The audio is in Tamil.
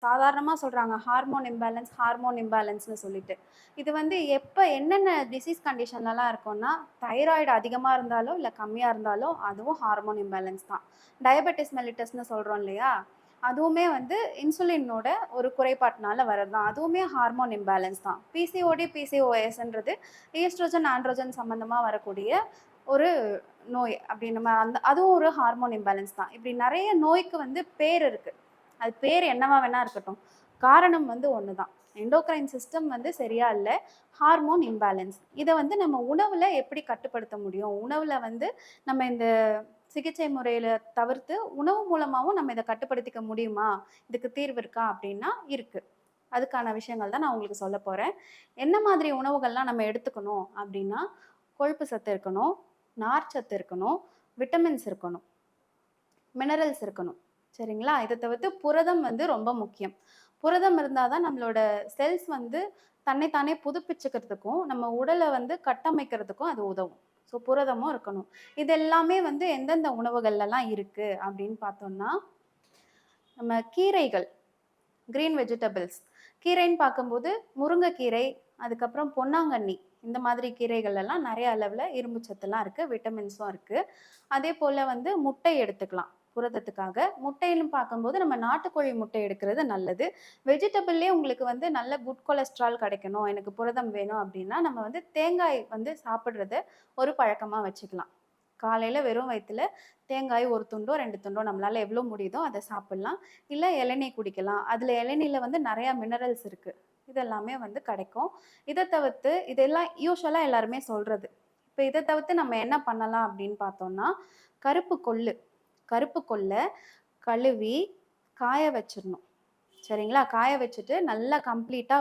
சாதாரணமா சொல்றாங்க ஹார்மோன் இம்பேலன்ஸ்ன்னு சொல்லிட்டு. இது வந்து எப்ப என்னென்ன டிசீஸ் கண்டிஷன்லலாம் இருக்கும்னா, தைராய்டு அதிகமா இருந்தாலோ, இல்ல கம்மியா இருந்தாலோ அதுவும் ஹார்மோன் இம்பேலன்ஸ் தான். டயபெட்டிஸ் மெலிட்டஸ்ன்னு சொல்றோம் இல்லையா? அதுவுமே வந்து இன்சுலினோட ஒரு குறைபாட்டுனால வர்றது தான். அதுவுமே ஹார்மோன் இம்பேலன்ஸ் தான். பிசிஓடி, பிசிஓஎஸ்ன்றது ஈஸ்ட்ரோஜன், ஆண்ட்ரோஜன் சம்மந்தமா வரக்கூடிய ஒரு நோய். அப்படி நம்ம அதுவும் ஒரு ஹார்மோன் இம்பேலன்ஸ் தான். இப்படி நெறைய நோய்க்கு வந்து பேர் இருக்கு. அது பேர் என்னவா வேணா இருக்கட்டும். காரணம் வந்து ஒண்ணு தான். எண்டோகிரைன் சிஸ்டம் வந்து சரியா இல்ல. Hormone imbalance. இத வந்து நம்ம உணவுல எப்படி கட்டுப்படுத்த முடியும்? உணவுல வந்து நம்ம இந்த சிகிச்சை முறையில தவிர்த்து, உணவு மூலமாவும் நம்ம இத கட்டுப்படுத்திக்க முடியுமா? இதுக்கு தீர்வு இருக்கா? அப்படின்னா இருக்கு. அதுக்கான விஷயங்கள் தான் நான் உங்களுக்கு சொல்லப் போறேன். என்ன மாதிரி உணவுகள்லாம் நம்ம எடுத்துக்கணும் அப்படின்னா, கொழுப்பு சத்து இருக்கணும், நார்ச்சத்து இருக்கணும், விட்டமின்ஸ் இருக்கணும், மினரல்ஸ் இருக்கணும். சரிங்களா? இத தவிர்த்து புரதம் வந்து ரொம்ப முக்கியம். புரதம் இருந்தா தான் நம்மளோட செல்ஸ் வந்து தன்னை தானே புதுப்பிச்சுக்கிறதுக்கும், நம்ம உடல வந்து கட்டமைக்கிறதுக்கும் அது உதவும். ஸோ புரதமும் இருக்கணும். இது எல்லாமே வந்து எந்தெந்த உணவுகள்லலாம் இருக்கு அப்படின்னு பார்த்தோம்னா, நம்ம கீரைகள், கிரீன் வெஜிடபிள்ஸ். கீரைன்னு பார்க்கும்போது முருங்கைக்கீரை, அதுக்கப்புறம் பொன்னாங்கண்ணி, இந்த மாதிரி கீரைகள் எல்லாம் நெறைய அளவுல இரும்பு சத்துலாம் இருக்கு, விட்டமின்ஸும் இருக்கு. அதேபோல வந்து முட்டை எடுத்துக்கலாம் புரதத்துக்காக. முட்டைன்னு பார்க்கும்போது நம்ம நாட்டுக்கோழி முட்டை எடுக்கிறது நல்லது. வெஜிடபிள்லயே உங்களுக்கு வந்து நல்ல குட் கொலஸ்ட்ரால் கிடைக்கணும், எனக்கு புரதம் வேணும் அப்படின்னா, நம்ம வந்து தேங்காய் வந்து சாப்பிடுறத ஒரு பழக்கமா வச்சுக்கலாம். காலையில வெறும் வயித்துல தேங்காய் 1 துண்டோ, 2 துண்டோ நம்மளால எவ்வளோ முடியுதோ அத சாப்பிடலாம். இல்ல இளநீர் குடிக்கலாம். அதுல இளநீர்ல வந்து நெறைய மினரல்ஸ் இருக்கு. இதெல்லாமே வந்து கிடைக்கும். இத தவிர்த்து இதெல்லாம் யூசுவலா எல்லாருமே சொல்றது. இப்ப இத தவிர்த்து நம்ம என்ன பண்ணலாம் அப்படின்னு பார்த்தோம்னா, கருப்பு கொள்ளு. கருப்பு கொள்ள கழுவி காய வச்சிரணும். சரிங்களா? காய வச்சுட்டு நல்லா கம்ப்ளீட்டா